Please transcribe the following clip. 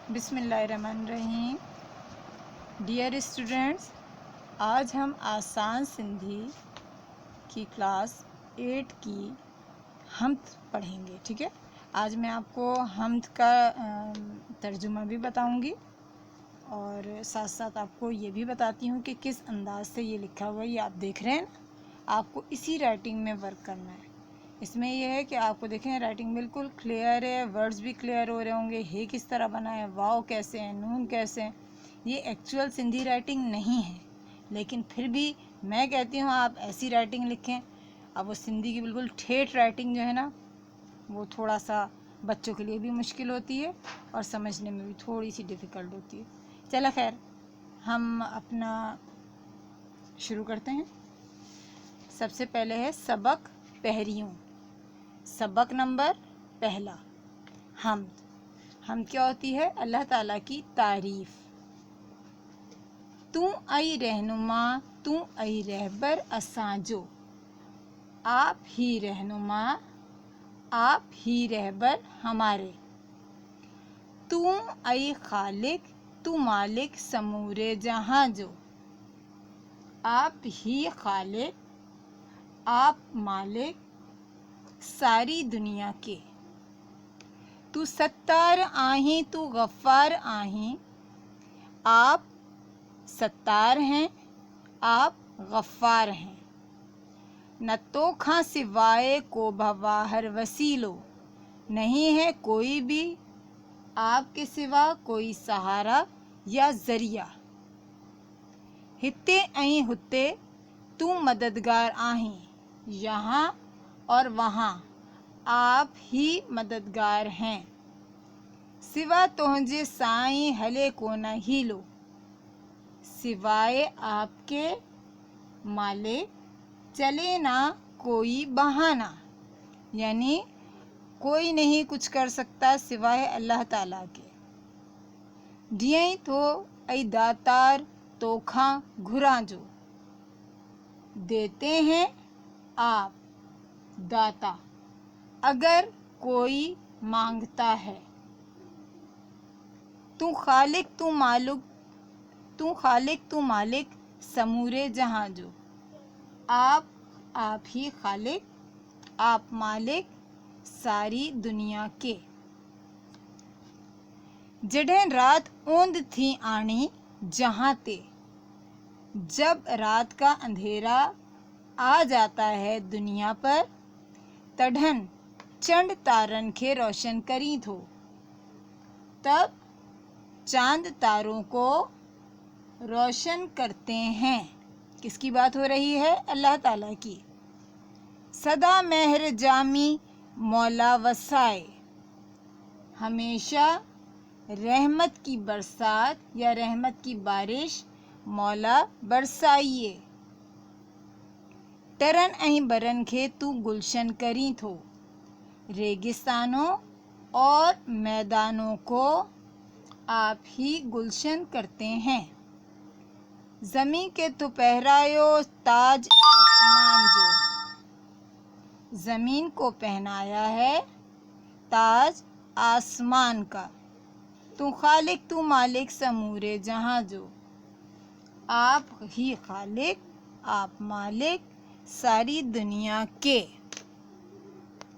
बिस्मिल्लाहिर्रहमानिर्रहीम। Dear students, आज हम आसान सिंधी की क्लास 8 की हम्द पढ़ेंगे। ठीक है, आज मैं आपको हम्द का तर्जुमा भी बताऊंगी और साथ साथ आपको ये भी बताती हूँ कि किस अंदाज से ये लिखा हुआ है। ये आप देख रहे हैं ना, आपको इसी राइटिंग में वर्क करना है। इसमें यह है कि आपको देखें राइटिंग बिल्कुल क्लियर है, वर्ड्स भी क्लियर हो रहे होंगे। हे किस तरह बना है, वाव कैसे है, नून कैसे है। ये एक्चुअल सिंधी राइटिंग नहीं है, लेकिन फिर भी मैं कहती हूँ आप ऐसी राइटिंग लिखें। अब वो सिंधी की बिल्कुल ठेठ राइटिंग जो है ना, वो थोड़ा सा बच्चों के लिए भी मुश्किल होती है और समझने में भी थोड़ी सी डिफ़िकल्ट होती है। चलो खैर, हम अपना शुरू करते हैं। सबसे पहले है सबक पहरियों। सबक नंबर पहला, हम्द। हम्द क्या होती है? अल्लाह ताला की तारीफ। तू आई रहनुमा, तू आई रहबर असांजो। आप ही रहनुमा, आप ही रहबर हमारे। तू आई खालिक, तू मालिक समूरे जहां जो। आप ही खालिक, आप मालिक सारी दुनिया के। तू सत्तार आहीं, तू गफ्फार आहीं। आप सत्तार हैं, आप गफ्फार हैं। न तो खां सिवाय को भवाहर वसीलो, नहीं है कोई भी आपके सिवा कोई सहारा या जरिया। हिते ऐं हुते तू मददगार आहीं, यहाँ और वहाँ आप ही मददगार हैं। सिवा तुझे साईं हले को न हीलो, सिवाय आपके मालिक चले ना कोई बहाना। यानी कोई नहीं कुछ कर सकता सिवाय अल्लाह ताला के। दियई तो ऐ दातार तोखा घुरा जो, देते हैं आप दाता अगर कोई मांगता है। तू खालिक तू मालूक, तू खालिक तू मालिक समूरे जहां जो। आप ही खालिक, आप मालिक सारी दुनिया के। जॾहिं रात ओंद थी आणी जहां ते, जब रात का अंधेरा आ जाता है दुनिया पर। तढ़न चंड तारन खे रोशन करी थो, तब चांद तारों को रोशन करते हैं। किसकी बात हो रही है? अल्लाह ताला की। सदा मेहर जामी मौला वसाए, हमेशा रहमत की बरसात या रहमत की बारिश मौला बरसाइए। टरन ऐं बरन खे तू गुलशन करी थो, रेगिस्तानों और मैदानों को आप ही गुलशन करते हैं। ज़मीं के तो पहरायो ताज आसमान जो, ज़मीन को पहनाया है ताज आसमान का। तू खालिक तू मालिक समूरे जहां जो, आप ही खालिक, आप मालिक सारी दुनिया के।